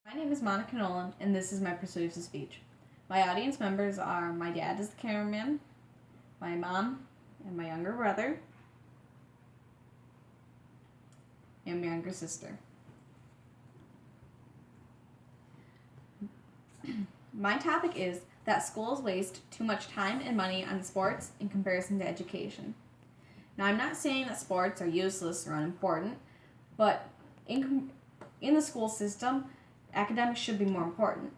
My name is Monica Nolan, and this is my persuasive speech. My audience members are my dad is the cameraman, my mom, and my younger brother, and my younger sister. My topic is that schools waste too much time and money on sports in comparison to education. Now, I'm not saying that sports are useless or unimportant, but in the school system, academics should be more important.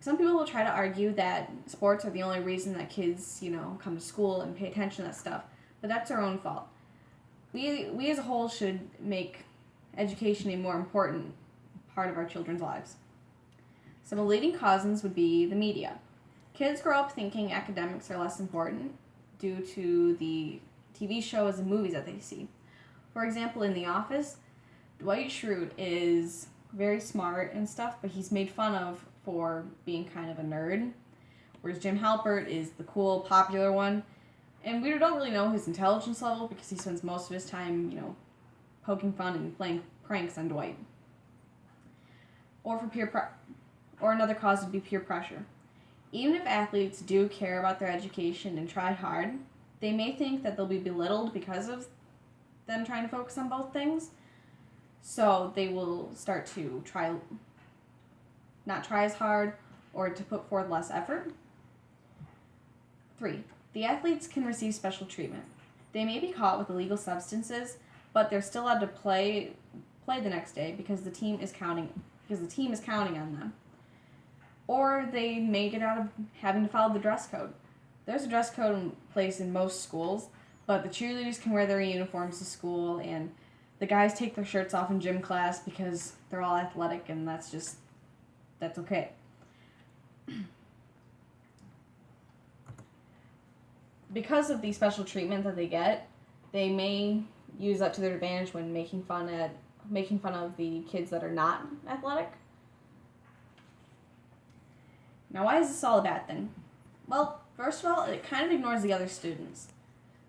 Some people will try to argue that sports are the only reason that kids, come to school and pay attention to that stuff, but that's our own fault. We as a whole should make education a more important part of our children's lives. Some of the leading causes would be the media. Kids grow up thinking academics are less important due to the TV shows and movies that they see. For example, in The Office, Dwight Schrute is very smart and stuff, but he's made fun of for being kind of a nerd, whereas Jim Halpert is the cool, popular one. And we don't really know his intelligence level because he spends most of his time, poking fun and playing pranks on Dwight. Or another cause would be peer pressure. Even if athletes do care about their education and try hard, they may think that they'll be belittled because of them trying to focus on both things. So they will start to not try as hard or to put forth less effort. 3. The athletes can receive special treatment. They may be caught with illegal substances, but they're still allowed to play the next day because the team is counting on them. Or they may get out of having to follow the dress code. There's a dress code in place in most schools, but the cheerleaders can wear their uniforms to school, and the guys take their shirts off in gym class because they're all athletic, and that's okay. Because of the special treatment that they get, they may use that to their advantage when making fun of the kids that are not athletic. Now, why is this all a bad thing? Well, first of all, it kind of ignores the other students.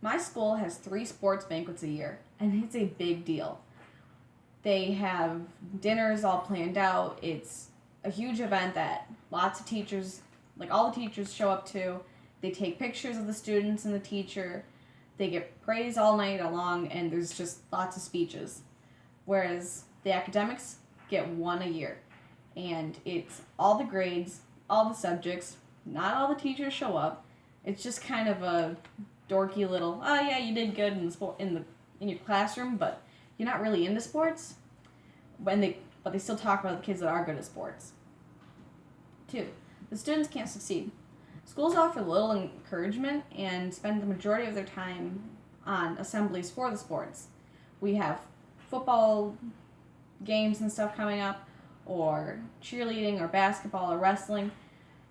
My school has 3 sports banquets a year, and it's a big deal. They have dinners all planned out. It's a huge event that lots of teachers, all the teachers show up to. They take pictures of the students and the teacher. They get praise all night long, and there's just lots of speeches. Whereas the academics get 1 a year, and it's all the grades, all the subjects. Not all the teachers show up. It's just kind of a dorky little, oh yeah, you did good in your classroom, but you're not really into sports. But they still talk about the kids that are good at sports. 2. The students can't succeed. Schools offer little encouragement and spend the majority of their time on assemblies for the sports. We have football games and stuff coming up, or cheerleading, or basketball, or wrestling,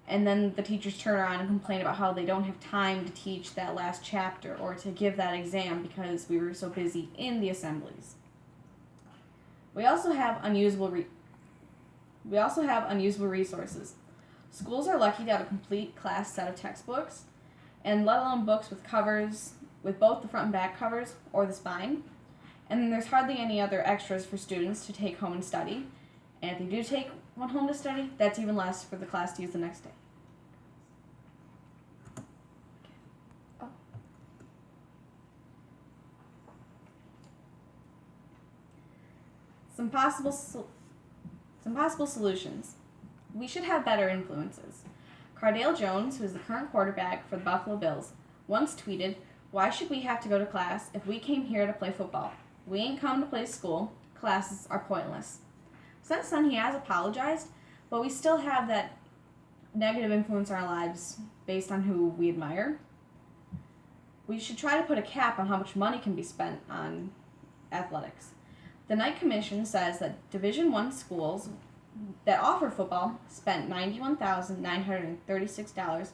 and then the teachers turn around and complain about how they don't have time to teach that last chapter or to give that exam because we were so busy in the assemblies. We also have unusable resources. Schools are lucky to have a complete class set of textbooks, and let alone books with covers, with both the front and back covers, or the spine. And then there's hardly any other extras for students to take home and study. And if they do take one home to study, that's even less for the class to use the next day. Some possible solutions. We should have better influences. Cardale Jones, who is the current quarterback for the Buffalo Bills, once tweeted, "Why should we have to go to class if we came here to play football? We ain't come to play school. Classes are pointless." Since then, he has apologized, but we still have that negative influence in our lives based on who we admire. We should try to put a cap on how much money can be spent on athletics. The Knight Commission says that Division I schools that offer football spent $91,936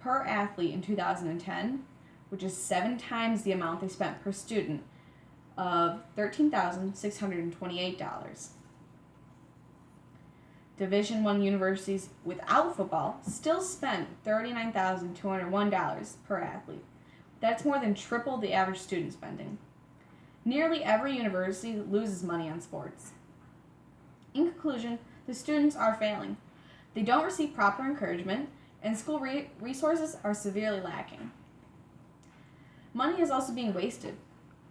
per athlete in 2010, which is 7 times the amount they spent per student of $13,628. Division I universities without football still spent $39,201 per athlete. That's more than triple the average student spending. Nearly every university loses money on sports. In conclusion, The students are failing. They don't receive proper encouragement, and school resources are severely lacking. Money is also being wasted.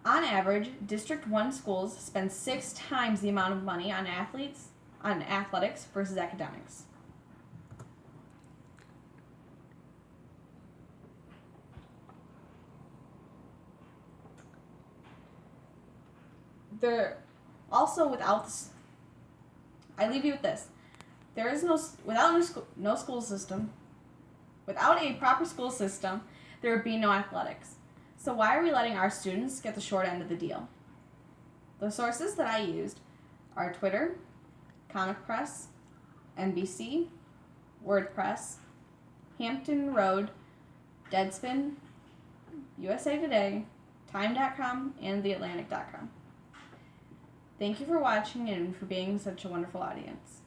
On average, District 1 schools spend 6 times the amount of money on athletics versus academics. There also I leave you with this. There is no school system. Without a proper school system, there would be no athletics. So why are we letting our students get the short end of the deal? The sources that I used are Twitter, Comic Press, NBC, WordPress, Hampton Road, Deadspin, USA Today, Time.com, and TheAtlantic.com. Thank you for watching and for being such a wonderful audience.